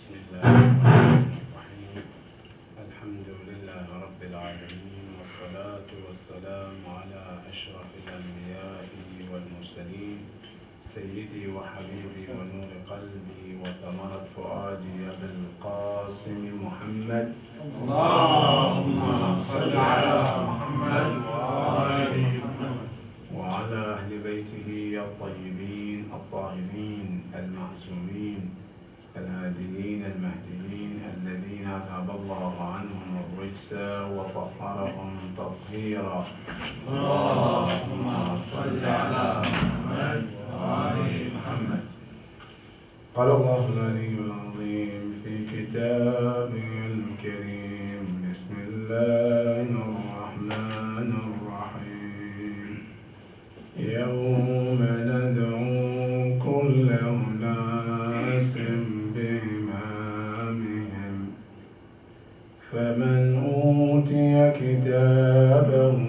بسم الله الرحمن الرحيم الحمد لله رب العالمين والصلاة والسلام على أشرف الأنبياء والمرسلين سيدي وحبيبي ونور قلبي وثمرة فؤادي أبي القاسم محمد اللهم صل على محمد وآل محمد وعلى أهل بيته الطيبين الطاهرين المعصومين الهاديين المهديين الذين أذهب الله عنهم الرجس وطهرهم تطهيرا. اللهم صل على محمد وآل محمد. قال الله العلي العظيم في كتابه الكريم بسم الله الرحمن الرحيم يوم ندعو كل أناس بإمامهم فمن أوتي كتابه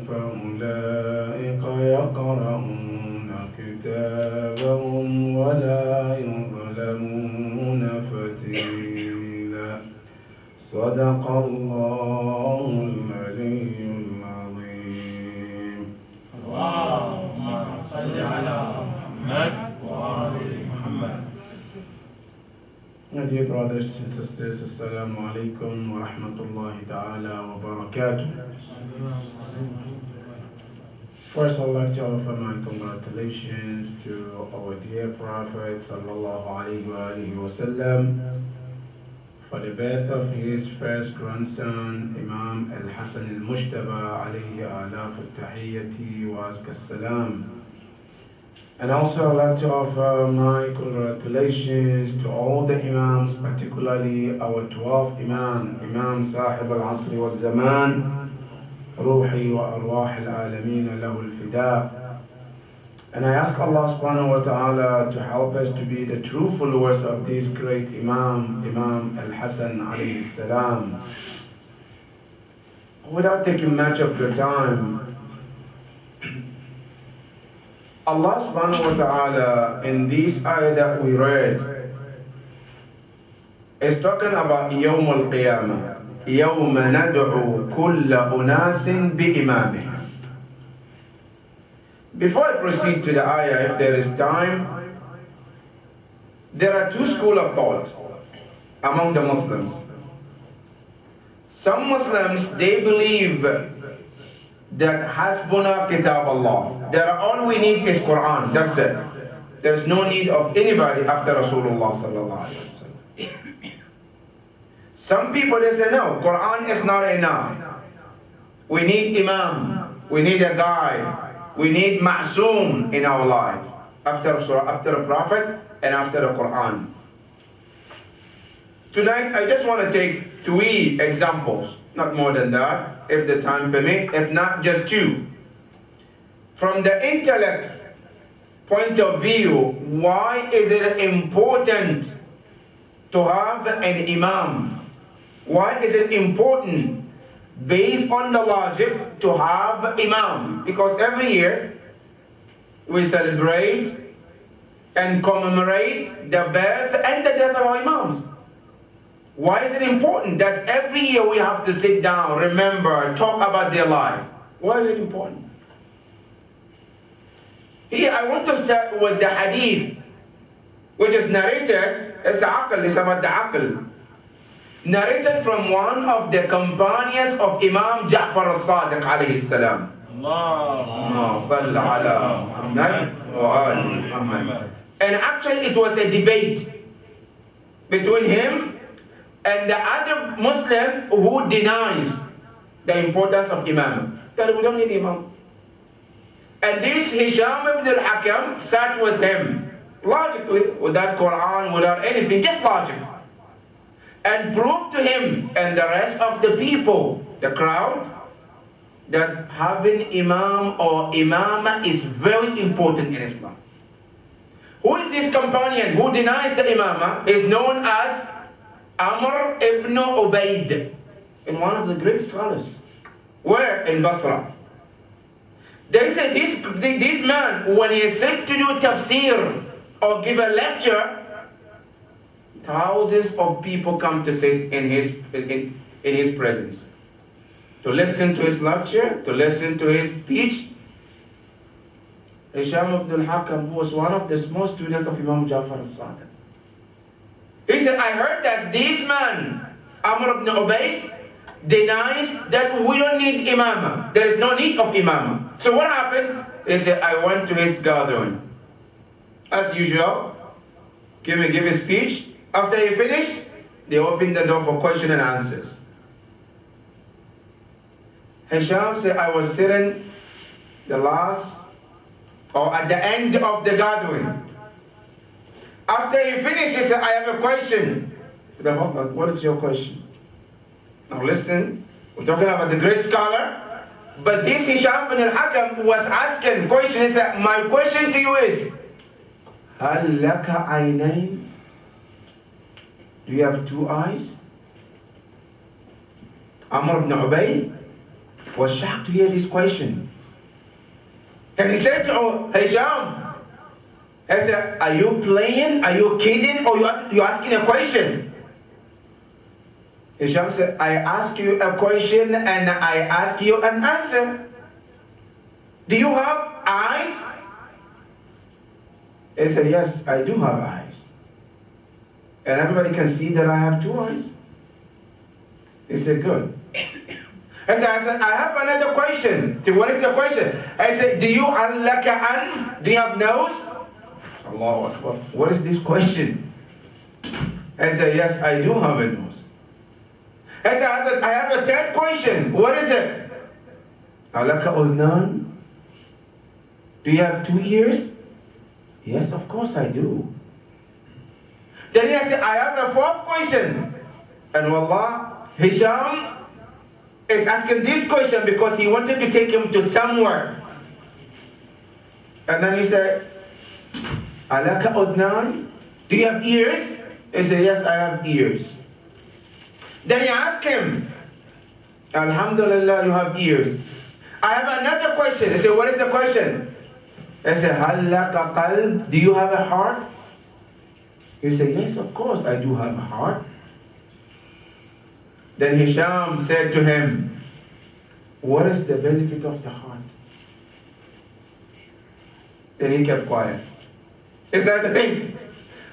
فأولئك يقرؤون كتابهم ولا يظلمون فتيلا. صدق الله العلي العظيم. اللهم صل على محمد وآل محمد. My dear brothers and sisters, Assalamu alaikum wa rahmatullahi ta'ala wa barakatuh. First, I'd like to offer my congratulations to our dear Prophet sallallahu alaihi wasallam for the birth of his first grandson, Imam al-Hasan al-Mujtaba alayhi alaf al-tahiyyati wa azka salam. And also I'd like to offer my congratulations to all the Imams, particularly our 12th Imam, Imam Sahib al-Asri wal-Zaman, Ruhi wa Arwah al-Alameen lahu al-Fida. And I ask Allah subhanahu wa ta'ala to help us to be the true followers of this great Imam, Imam al-Hasan alayhi salam. Without taking much of your time, Allah subhanahu wa ta'ala in this ayah that we read is talking about Yawm al-Qiyamah. يَوْمَ نَدْعُو كُلَّ أُنَاسٍ بِإِمَامِهِ. Before I proceed to the ayah, if there is time, there are two schools of thought among the Muslims. Some Muslims, they believe that Hasbuna Kitab Allah, that all we need is Quran, that's it. There is no need of anybody after Rasulullah sallallahu alaihi wasallam. Some people, they say no, Quran is not enough. We need Imam, we need a guide, we need Ma'soom in our life after a Prophet and after the Quran. Tonight, I just want to take 3 examples, not more than that, if the time permits, if not just 2. From the intellect point of view, why is it important to have an Imam? Why is it important, based on the logic, to have Imam? Because every year, we celebrate and commemorate the birth and the death of our Imams. Why is it important that every year we have to sit down, remember, talk about their life? Why is it important? Here I want to start with the hadith, which is narrated, it's the aql, it's about the aql. Narrated from one of the companions of Imam Ja'far al-Sadiq alayhi salam. Allahumma salli ala Muhammad wa ali Muhammad. And actually it was a debate between him and the other Muslim who denies the importance of Imam. That we don't need Imam. And this Hisham ibn al-Hakam sat with him, logically, without Quran, without anything, just logic. And proved to him and the rest of the people, the crowd, that having Imam or Imama is very important in Islam. Who is this companion who denies the Imama? Is known as Amr ibn Ubaid, in one of the great scholars. Where? In Basra. They say this man, when he is said to do tafsir or give a lecture, thousands of people come to sit in his presence, to listen to his lecture, to listen to his speech. Hisham Abdul Hakam was one of the small students of Imam Ja'far al-Sadiq. He said, I heard that this man, Amr ibn Ubayd, denies that we don't need imamah. There is no need of imamah. So what happened? He said, I went to his gathering. As usual, give a speech. After he finished, they opened the door for question and answers. Hisham said, I was sitting at the end of the gathering. After he finished, he said, I have a question. What is your question? Now listen, we're talking about the great scholar, but this Hisham bin al-Hakam was asking question. He said, my question to you is, هل لك عينين? Do you have two eyes? Amr ibn Ubayd was shocked to hear this question. And he said to Hisham, he said, are you playing? Are you kidding? Or you asking a question? Hisham said, I ask you a question and I ask you an answer. Do you have eyes? He said, yes, I do have eyes. And everybody can see that I have two eyes. He said, good. I said, I have another question. What is the question? I said, do you have anf? Do you have nose? Allahu Akbar. What is this question? I said, yes, I do have a nose. I said, I have a third question. What is it? Alaka udnan? Do you have two ears? Yes, of course I do. Then he said, I have a fourth question. And wallah, Hisham is asking this question because he wanted to take him to somewhere. And then he said, Alaka udnan? Do you have ears? He said, yes, I have ears. Then he asked him, Alhamdulillah, you have ears. I have another question. He said, what is the question? I said, Hal laka qalb? Do you have a heart? He said, yes, of course, I do have a heart. Then Hisham said to him, what is the benefit of the heart? Then he kept quiet. Is that the thing?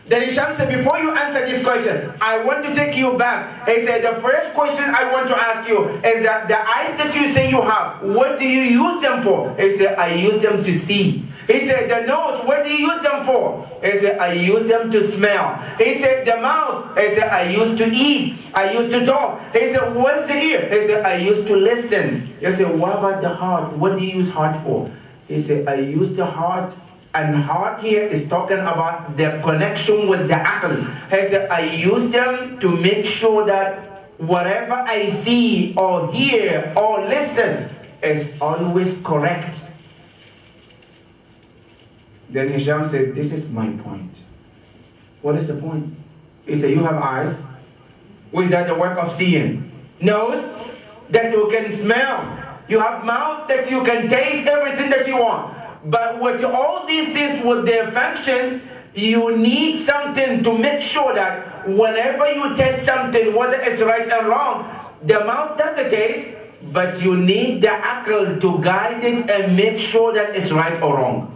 Then Hisham said, before you answer this question, I want to take you back. He said, the first question I want to ask you is that the eyes that you say you have, what do you use them for? He said, I use them to see. He said, the nose, what do you use them for? He said, I use them to smell. He said, the mouth, he said, I used to eat. I used to talk. He said, what is the ear? He said, I used to listen. He said, what about the heart? What do you use heart for? He said, I use the heart. And heart here is talking about the connection with the aql. He said, I use them to make sure that whatever I see or hear or listen is always correct. Then Hisham said, this is my point. What is the point? He said, you have eyes. Was that the work of seeing? Nose, that you can smell. You have mouth, that you can taste everything that you want. But with all these things, with their function, you need something to make sure that whenever you taste something, whether it's right or wrong, the mouth does the taste, but you need the aql to guide it and make sure that it's right or wrong.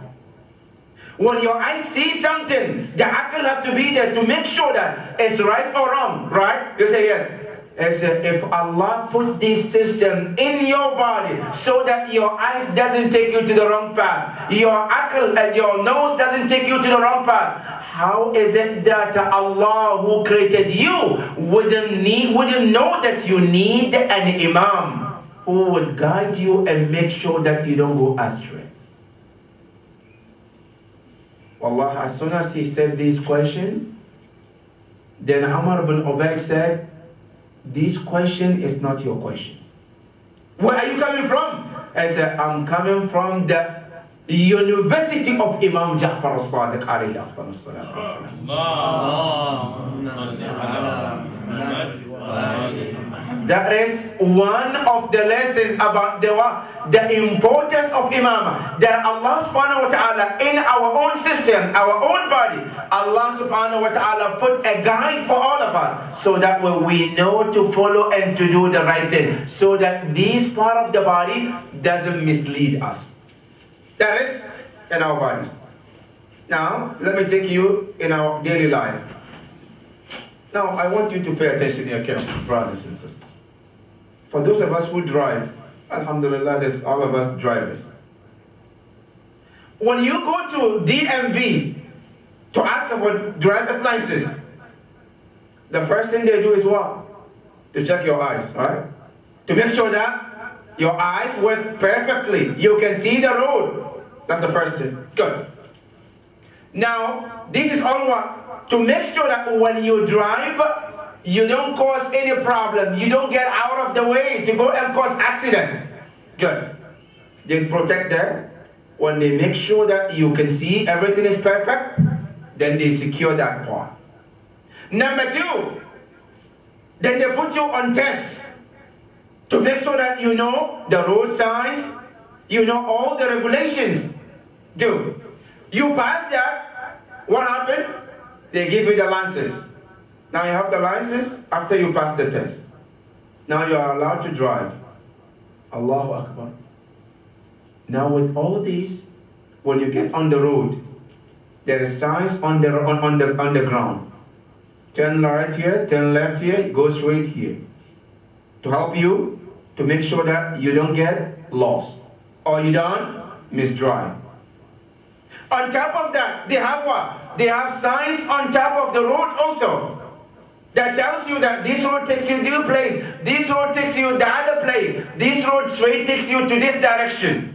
When your eyes see something, the aql have to be there to make sure that it's right or wrong, right? You say yes. As if Allah put this system in your body so that your eyes doesn't take you to the wrong path, your aql and your nose doesn't take you to the wrong path, how is it that Allah who created you wouldn't know that you need an imam who would guide you and make sure that you don't go astray? Wallah, as soon as he said these questions, then Umar ibn Ubayd said, this question is not your questions. Where are you coming from? I said, I'm coming from the University of Imam Ja'far al-Sadiq alayhi afdal as-salatu wa salam. That is one of the lessons about the importance of imamah. That Allah subhanahu wa ta'ala in our own system, our own body, Allah subhanahu wa ta'ala put a guide for all of us so that we know to follow and to do the right thing. So that this part of the body doesn't mislead us. That is in our bodies. Now, let me take you in our daily life. Now, I want you to pay attention here carefully, brothers and sisters. For those of us who drive, alhamdulillah, there's all of us drivers. When you go to DMV to ask for driver's license, the first thing they do is what? To check your eyes, right? To make sure that your eyes work perfectly. You can see the road. That's the first thing. Good. Now, this is all what? To make sure that when you drive, you don't cause any problem. You don't get out of the way to go and cause accident. Good. They protect them. When they make sure that you can see everything is perfect, then they secure that part. Number two, then they put you on test to make sure that you know the road signs, you know all the regulations. Do. You pass that, what happened? They give you the license. Now you have the license after you pass the test. Now you are allowed to drive. Allahu Akbar. Now with all these, when you get on the road, there is signs on the ground. Turn right here, turn left here, go straight here. To help you, to make sure that you don't get lost or you don't misdrive. On top of that, they have what? They have signs on top of the road also that tells you that this road takes you to this place, this road takes you to the other place, this road straight takes you to this direction.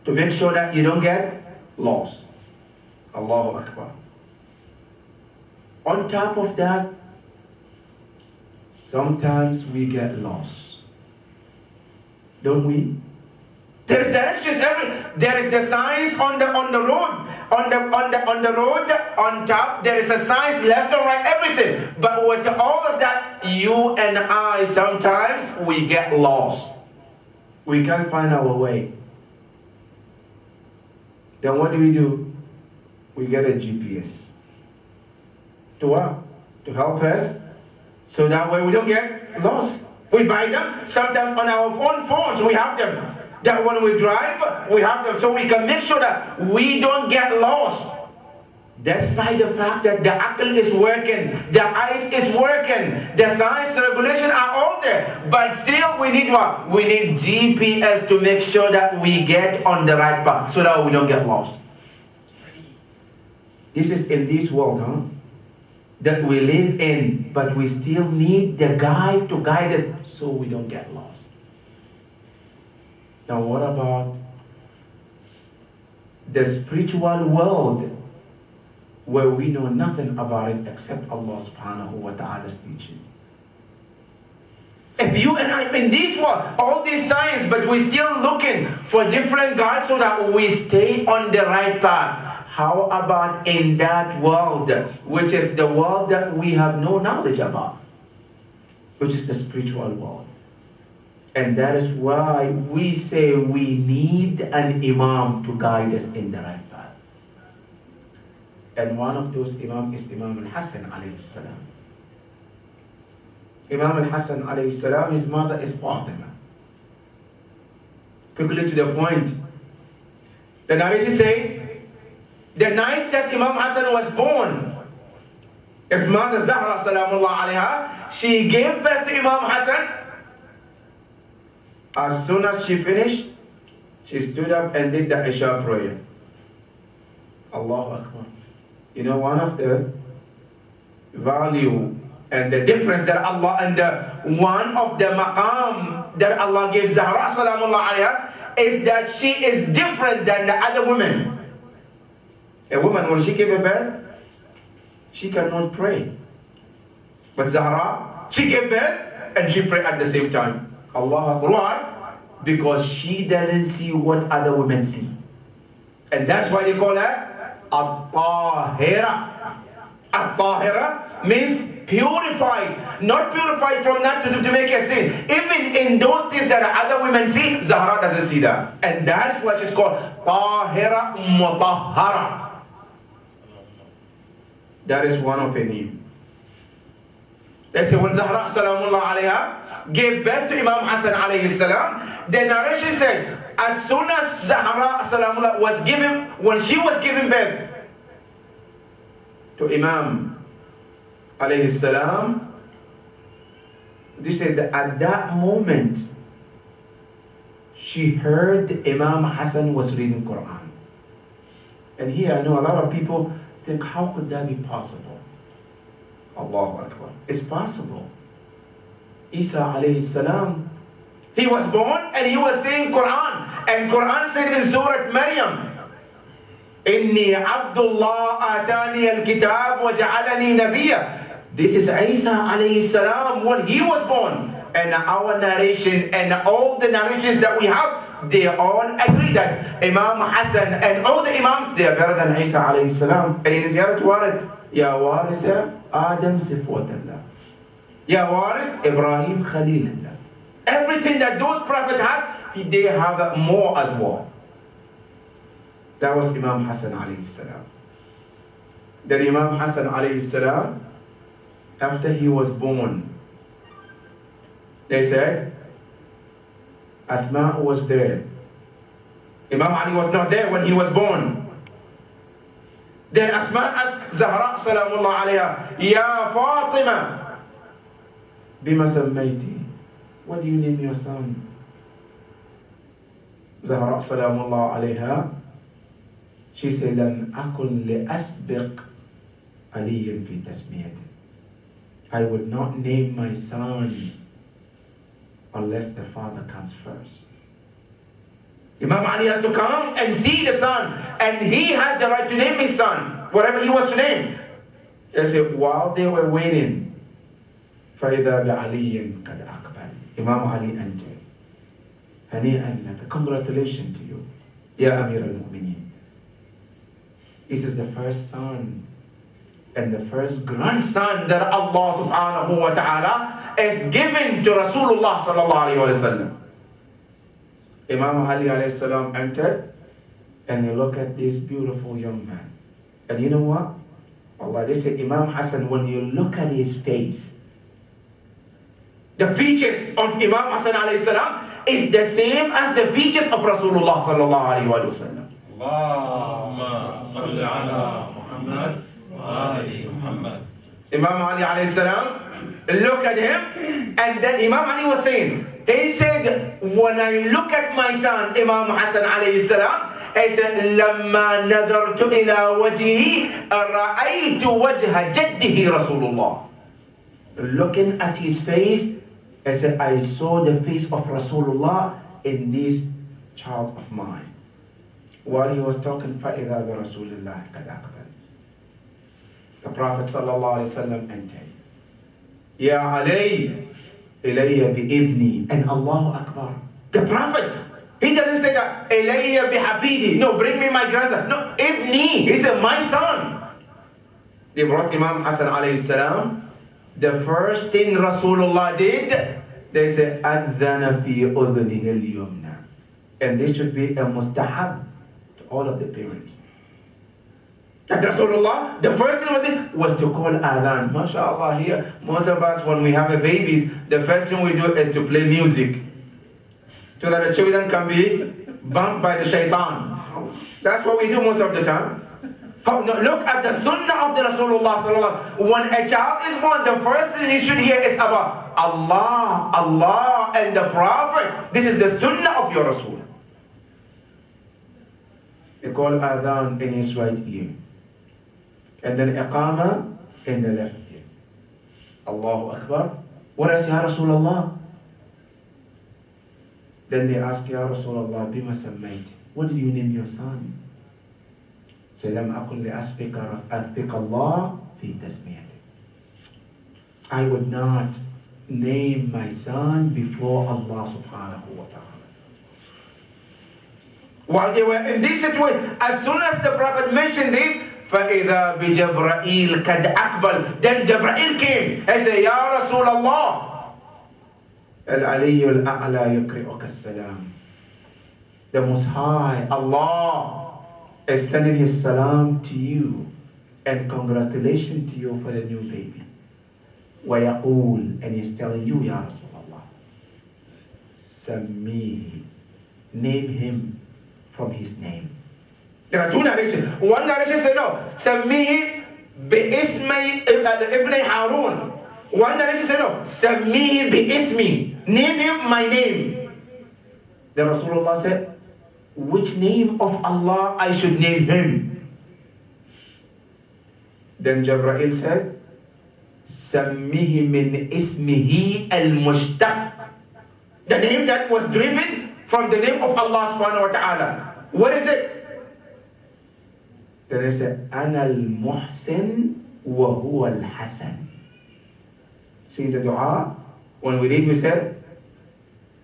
To make sure that you don't get lost. Allahu Akbar. On top of that, sometimes we get lost. Don't we? There's directions there is the signs on the road. On the road, on top, there is a signs left and right, everything. But with all of that, you and I sometimes we get lost. We can't find our way. Then what do? We get a GPS. To what? To help us, so that way we don't get lost. We buy them. Sometimes on our own phones we have them. That when we drive, we have them so we can make sure that we don't get lost. Despite the fact that the aql is working, the eyes is working, the science regulation are all there, but still we need what? We need GPS to make sure that we get on the right path so that we don't get lost. This is in this world, that we live in, but we still need the guide to guide us so we don't get lost. Now what about the spiritual world where we know nothing about it except Allah subhanahu wa ta'ala's teachings? If you and I in this world, all this science, but we're still looking for different guides so that we stay on the right path. How about in that world, which is the world that we have no knowledge about, which is the spiritual world? And that is why we say we need an imam to guide us in the right path. And one of those imams is Imam al-Hassan alayhi salam. Imam al-Hassan alayhi salam, his mother is Fatima. Quickly to the point. The narration says, the night that Imam Hassan was born, his mother Zahra salamullah alayha, she gave birth to Imam Hassan. As soon as she finished, she stood up and did the Isha prayer. Allahu Akbar. You know, one of the value and the difference that Allah, and one of the maqam that Allah gave Zahra salamullah alayha is that she is different than the other women. A woman, when she gave a birth, she cannot pray. But Zahra, she gave birth and she prayed at the same time. Allah Akbar. Why? Because she doesn't see what other women see. And that's why they call her At-Tahira. At-Tahira means purified, not purified from that to make a sin. Even in those things that other women see, Zahra doesn't see that. And that is what is called Tahira Mutahhara. That is one of a name. They say when Zahra Salamullah alayha gave birth to Imam Hassan alayhi salam, the narration said, as soon as Zahra Salamullah was given, when she was giving birth to Imam alayhi salam, they said that at that moment she heard Imam Hassan was reading Quran. And here I know a lot of people think, how could that be possible? Allahu Akbar. It's possible. Issah alayhi salam, he was born and he was saying Quran. And Quran said in Surah Maryam, Inni Abdullah atani al-kitab wa ja'alani nabiyya. This is Issah alayhi salam when he was born. And our narration and all the narrations that we have, they all agree that Imam Hassan and all the Imams, they are better than Issah alayhi salam. And in his ziyarat warid, Ya waris Adam sifwatallah. Ya waris Ibrahim Khalilullah. Everything that those prophets have, they have more as well. That was Imam Hassan alayhi salam. Then Imam Hassan alayhi salam, after he was born, they said, Asma was there. Imam Ali was not there when he was born. Then Asma asked Zahra salamullah alayha, Ya Fatima, bima sammayti? What do you name your son? Zahra salamullah alayha, she said, Lam akun li asbiq aliyan fi tasmiyati. I would not name my son unless the father comes first. Imam Ali has to come and see the son, and he has the right to name his son, whatever he wants to name. They said, while they were waiting, فَإِذَا بِعَلِيٍّ قَدْ أَقْبَلٍ. Imam Ali entered. هَنِيئًا لَكَ. Congratulations to you, Ya Amir al-Mu'mineen. This is the first son and the first grandson that Allah subhanahu wa ta'ala is given to Rasulullah sallallahu alayhi wa sallam. Imam Ali alayhi salam entered, and you look at this beautiful young man. And you know what? Allah, they say Imam Hassan, when you look at his face, the features of Imam Hassan alayhi salam is the same as the features of Rasulullah sallallahu alayhi wa sallam. Allahumma salli ala Muhammad wa ali Muhammad. Imam Ali alayhi salam, look at him, and then Imam Ali was saying, he said, when I look at my son, Imam Hassan alayhi salam, he said, لَمَّا نَذَرْتُ إِلَى وَجْهِهِ رَأَيْتُ وَجْهَ جَدِّهِ رَسُولُ اللَّهِ. Looking at his face, he said, I saw the face of Rasulullah in this child of mine. While he was talking, فَإِذَا بِرَسُولِ اللَّهِ قَدْ أَقْبَلَ. The Prophet sallallahu alayhi wa sallam entered. Ya Ali, ilayya bi ibni. And Allahu Akbar. The Prophet, he doesn't say that, ilayya bi hafidi. No, bring me my grandson. No, ibni. He said, my son. They brought Imam Hassan alayhi salam. The first thing Rasulullah did, they said, adhana fi udhunihi al-yumna. And this should be a mustahab to all of the parents. That Rasulullah, the first thing we did was to call adhan. MashaAllah, here, most of us, when we have a babies, the first thing we do is to play music, so that the children can be bumped by the shaitan. That's what we do most of the time. Look at the sunnah of the Rasulullah. When a child is born, the first thing he should hear is about Allah, Allah, and the Prophet. This is the sunnah of your Rasul. They call adhan in his right ear, and then iqama in the left ear. Allahu Akbar. What else, Ya Rasulullah? Then they ask, Ya Rasulullah, bima sammayti. What did you name your son? Say, lam akun li asbika Allah fi tasmiyati. I would not name my son before Allah subhanahu wa ta'ala. While they were in this situation, as soon as the Prophet mentioned this, فَإِذَا بِجَبْرَائِيل قَدْ أَقْبَلَ. Then Jibreel came and said, Ya Rasulullah, Al-Aliyu Al-A'la yukri'uka as-salam. The Most High, Allah, is sending His salam to you and congratulations to you for the new baby. وَيَقُول, and He's telling you, Ya Rasulullah, Sammihi, name him from his name. There are two narrations. One narration says no, Sammihi bi-ismi ibn Harun. One narration says no, Sammihi bi-ismi, name him my name. The Rasulullah said, which name of Allah I should name him? Then Jibreel said, Sammihi min ismihi al-mushtaq. The name that was driven from the name of Allah subhanahu wa ta'ala. What is it? Then he said, Ana al-Muhsin wa huwa al-Hasan. See the dua? When we read, we said,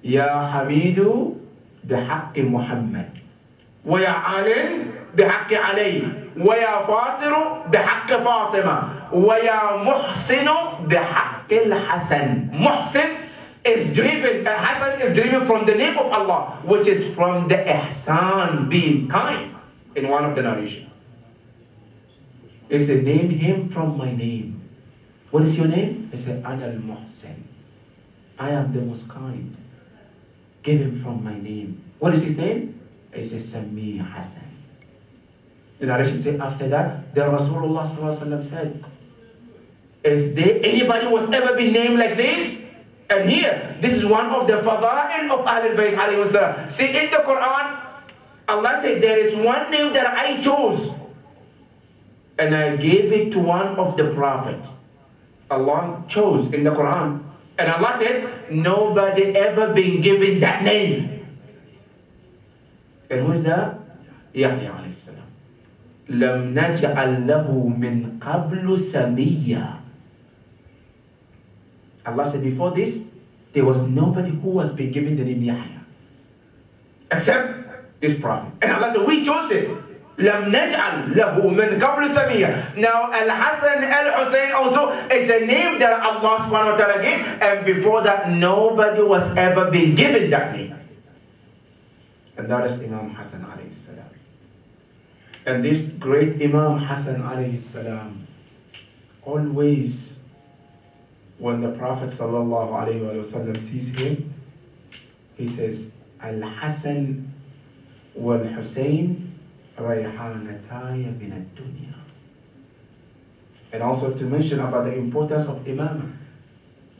Ya Hamidu bihaqqi Muhammad. Wa ya Alim bihaqqi Ali. Wa ya Fatiru bihaqqi Fatima. Wa ya Muhsinu bihaqqi al-Hasan. Muhsin is driven, Hasan is driven from the name of Allah, which is from the ihsan, being kind, in one of the narration. He said, name him from my name. What is your name? He said, Ana al-Muhsin. I am the most kind. Give him from my name. What is his name? He said, Sammi Hasan. The narration said, after that, the Rasulullah said, is there anybody who has ever been named like this? And here, this is one of the fada'il of Ahlul Bayt alayhi wasallam. See, in the Quran, Allah said, there is one name that I chose, and I gave it to one of the prophets. Allah chose in the Quran. And Allah says, nobody ever been given that name. And who is that? Yahya alayhi salam. لَمْ نَجْعَلْ لَهُ مِنْ قَبْلُ سَمِيًّا. Allah said, before this, there was nobody who was being given the name Yahya, except this prophet. And Allah said, we chose it. لَمْ نَجْعَلْ لَهُ مِنْ قَبْلِ سَمِيًّا. Now, Al-Hasan, Al-Hussein also is a name that Allah subhanahu wa ta'ala gave, and before that, nobody was ever been given that name. And that is Imam Hassan alayhi salam. And this great Imam Hassan alayhi salam, always, when the Prophet sallallahu alayhi wa sallam sees him, he says, Al-Hasan wal-Hussein rayhanataya min ad-dunya. And also to mention about the importance of imamah.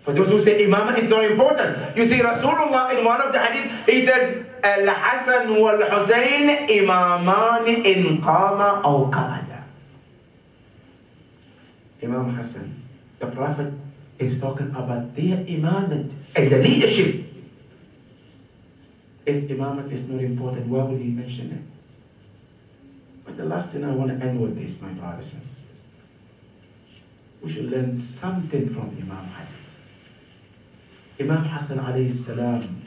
For those who say imamah is not important, you see Rasulullah in one of the hadith, he says, Al-Hasan wal-Hussein imaman in qama aw qa'ada. Imam Hassan, the Prophet is talking about their imamate and the leadership. If imamate is not important, why would he mention it? But the last thing I want to end with this, my brothers and sisters. We should learn something from Imam Hassan. Imam Hassan alayhi salam.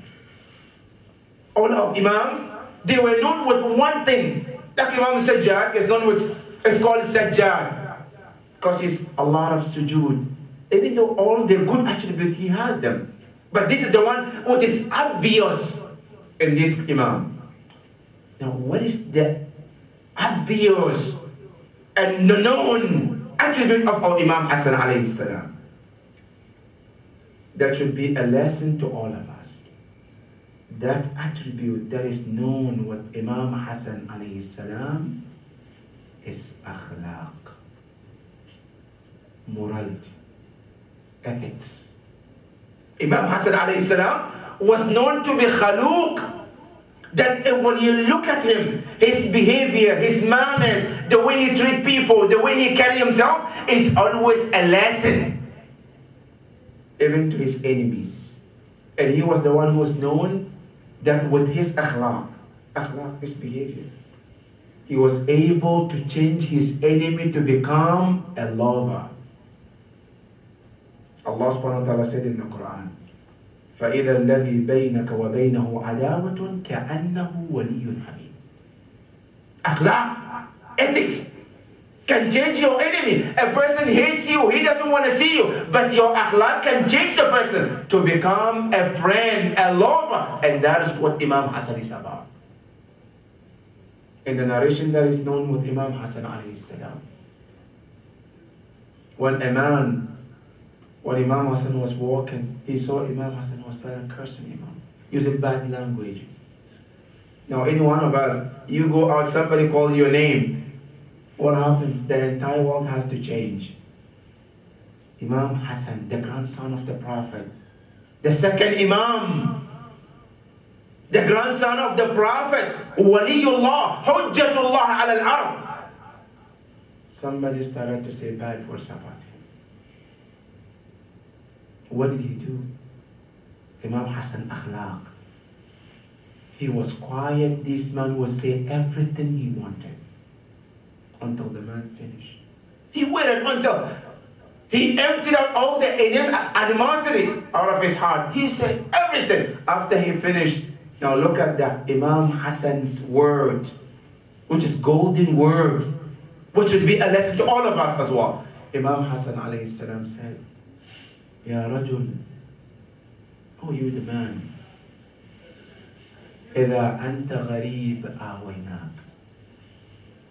All of Imams, they were known with one thing. Like Imam Sajjad is known with, it's called Sajjad, because he's a lot of sujood. Even though all the good attributes, he has them. But this is the one which is obvious in this Imam. Now, what is the obvious and known attribute of our Imam Hassan alayhi salam? That should be a lesson to all of us. That attribute that is known with Imam Hassan alayhi salam is akhlaq, morality, ethics. Imam Hassan alayhi salam was known to be khaluq, that when you look at him, his behavior, his manners, the way he treats people, the way he carries himself is always a lesson, even to his enemies. And he was the one who was known that with his akhlaq, his behavior, he was able to change his enemy to become a lover. Allah subhanahu wa ta'ala said in the Quran, فَإِذَا الَّذِي بَيْنَكَ وَبَيْنَهُ عَدَاوَةٌ كَأَنَّهُ وَلِيٌّ حَمِيمٌ. Akhlaq, ethics. can change your enemy. A person hates you, he doesn't want to see you, but your akhlaq can change the person to become a friend, a lover. And that is what Imam Hassan is about. In the narration that is known with Imam Hassan alayhi salam, when Imam Hassan was walking, he saw Imam Hassan was starting cursing Imam, using bad language. Now, any one of us, you go out, somebody calls your name, what happens? The entire world has to change. Imam Hassan, the grandson of the Prophet, the second Imam, the grandson of the Prophet, Waliullah, Hujjatullah ala al-Arab. Somebody started to say bad words about him. What did he do? Imam Hassan akhlaq. He was quiet. This man would say everything he wanted until the man finished. He waited until he emptied out all the animosity out of his heart. He said everything after he finished. Now look at that. Imam Hassan's word, which is golden words, which should be a lesson to all of us as well. Imam Hassan alayhi salam said, Ya Rajul, oh you the man, إذا أنت غريب آويناك.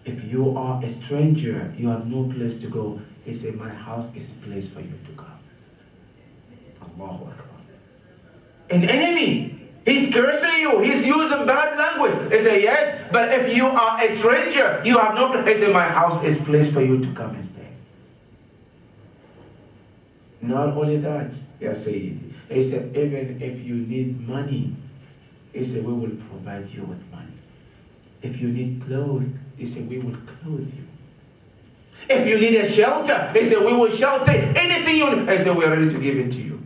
If you are a stranger, you have no place to go. He said, my house is a place for you to come. Allahu Akbar. An enemy, he's cursing you, he's using bad language. He said, yes, but if you are a stranger, you have no place. He said, my house is a place for you to come and stay. Not only that, Ya Sayyidi, he said, even if you need money, he said, we will provide you with money. If you need clothes, he said, we will clothe you. If you need a shelter, he said, we will shelter anything you need. He said, we are ready to give it to you.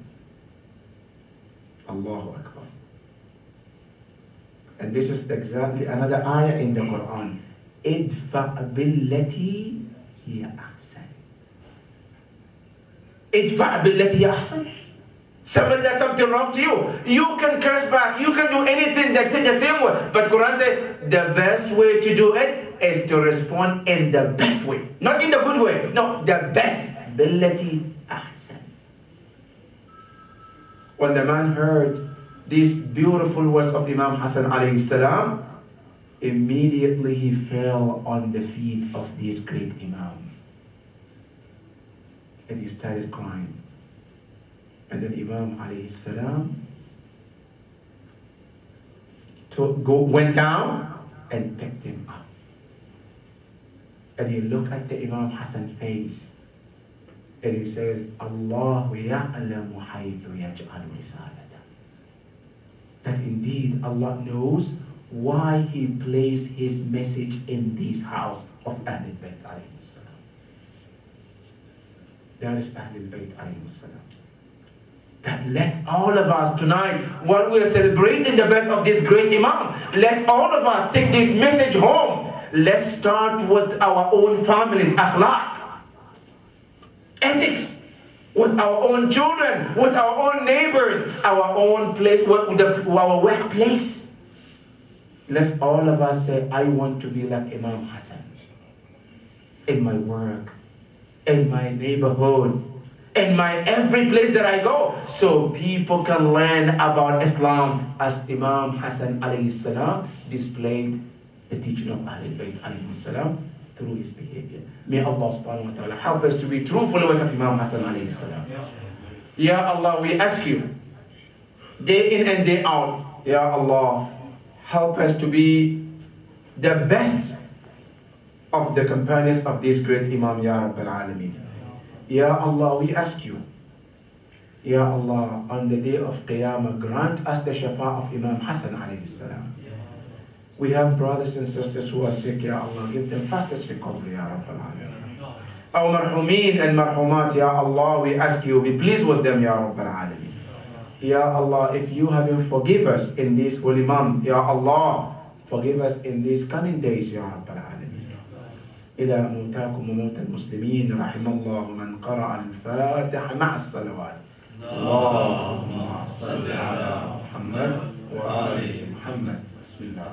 Allahu Akbar. And this is exactly another ayah in the Quran. Idfa' billati hiya ahsan. Idfa' billati hiya ahsan. Somebody does something wrong to you, you can curse back, you can do anything that the same way. But Quran said the best way to do it is to respond in the best way. Not in the good way. No, the best. Billati ahsan. When the man heard these beautiful words of Imam Hassan alayhi salam, immediately he fell on the feet of this great Imam. And he started crying. And then Imam alayhi salam went down and picked him up. And he looked at the Imam Hassan's face and he says, Allahu ya'lamu haythu yaj'alu risalata. That indeed Allah knows why He placed His message in this house of Ahlul Bayt alayhi salam. That is Ahlul Bayt alayhi salam. That let all of us tonight, while we are celebrating the birth of this great Imam, let all of us take this message home. Let's start with our own families, akhlaq, ethics, with our own children, with our own neighbors, our own place, our workplace. Let's all of us say, I want to be like Imam Hassan in my work, in my neighborhood, in my every place that I go, so people can learn about Islam as Imam Hassan alayhi salam displayed the teaching of Ahlul Bayt alayhi salam through his behavior. May Allah subhanahu wa ta'ala help us to be true followers of Imam Hassan alayhi salam. Ya Allah, we ask you, day in and day out, Ya Allah, help us to be the best of the companions of this great Imam, Ya Rabbil Alameen. Ya Allah, we ask you, Ya Allah, on the day of Qiyamah, grant us the shafa of Imam Hassan alayhi salam. We have brothers and sisters who are sick, Ya Allah, give them fastest recovery, Ya Rabbal Alameen. Our marhumeen and marhumat, Ya Allah, we ask you, be pleased with them, Ya Rabbal Alameen. Ya Allah, if you haven't forgive us in this holy month, Ya Allah, forgive us in these coming days, Ya Rabbal Alameen. إلى موتاكم وموتى المسلمين رحم الله من قرأ الفاتحة مع الصلوات. اللهم صل على محمد وآل محمد. بسم الله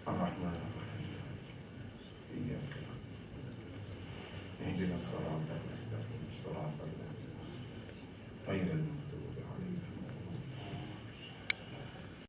الرحمن الرحيم. اهدنا الصراط المستقيم صراط الله غير المغضوب